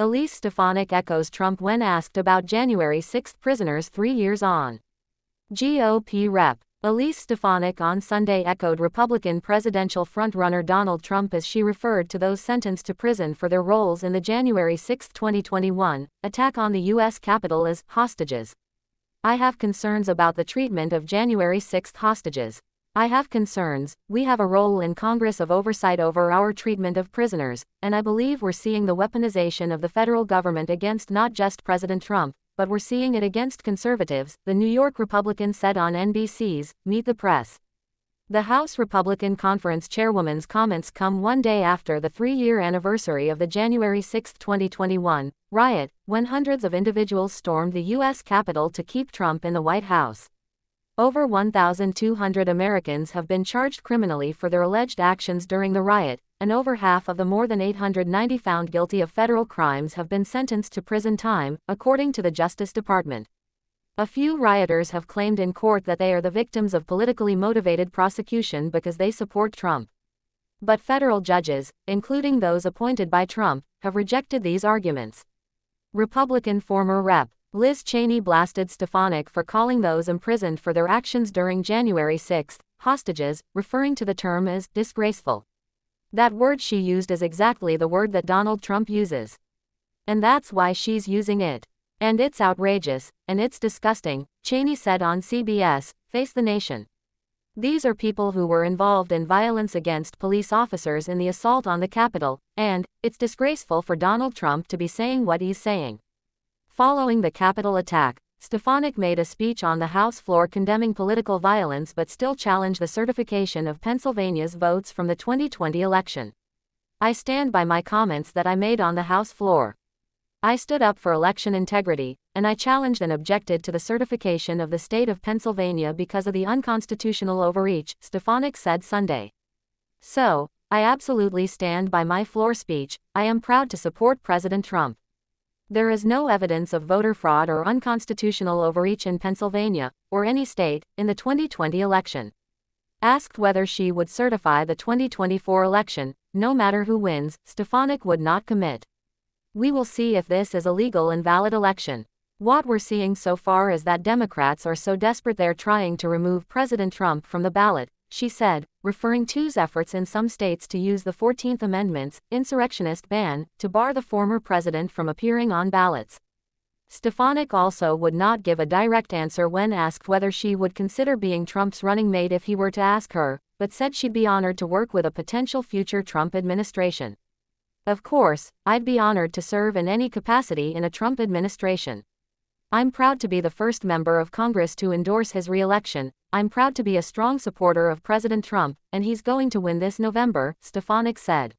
Elise Stefanik echoes Trump when asked about January 6 prisoners 3 years on. GOP Rep. Elise Stefanik on Sunday echoed Republican presidential frontrunner Donald Trump as she referred to those sentenced to prison for their roles in the January 6, 2021, attack on the U.S. Capitol as hostages. "I have concerns about the treatment of January 6 hostages. I have concerns. We have a role in Congress of oversight over our treatment of prisoners, and I believe we're seeing the weaponization of the federal government against not just President Trump, but we're seeing it against conservatives," the New York Republican said on NBC's Meet the Press. The House Republican Conference chairwoman's comments come one day after the 3-year anniversary of the January 6, 2021, riot, when hundreds of individuals stormed the U.S. Capitol to keep Trump in the White House. Over 1,200 Americans have been charged criminally for their alleged actions during the riot, and over half of the more than 890 found guilty of federal crimes have been sentenced to prison time, according to the Justice Department. A few rioters have claimed in court that they are the victims of politically motivated prosecution because they support Trump. But federal judges, including those appointed by Trump, have rejected these arguments. Republican former Rep. Liz Cheney blasted Stefanik for calling those imprisoned for their actions during January 6 hostages, referring to the term as disgraceful. That word she used is exactly the word that Donald Trump uses. And that's why she's using it. And it's outrageous, and it's disgusting, Cheney said on CBS, Face the Nation. These are people who were involved in violence against police officers in the assault on the Capitol, and it's disgraceful for Donald Trump to be saying what he's saying. Following the Capitol attack, Stefanik made a speech on the House floor condemning political violence but still challenged the certification of Pennsylvania's votes from the 2020 election. "I stand by my comments that I made on the House floor. I stood up for election integrity, and I challenged and objected to the certification of the state of Pennsylvania because of the unconstitutional overreach," Stefanik said Sunday. "So, I absolutely stand by my floor speech. I am proud to support President Trump. There is no evidence of voter fraud or unconstitutional overreach in Pennsylvania, or any state, in the 2020 election." Asked whether she would certify the 2024 election, no matter who wins, Stefanik would not commit. "We will see if this is a legal and valid election. What we're seeing so far is that Democrats are so desperate they're trying to remove President Trump from the ballot," she said, referring to efforts in some states to use the 14th Amendment's insurrectionist ban to bar the former president from appearing on ballots. Stefanik also would not give a direct answer when asked whether she would consider being Trump's running mate if he were to ask her, but said she'd be honored to work with a potential future Trump administration. "Of course, I'd be honored to serve in any capacity in a Trump administration. I'm proud to be the first member of Congress to endorse his re-election. I'm proud to be a strong supporter of President Trump, and he's going to win this November," Stefanik said.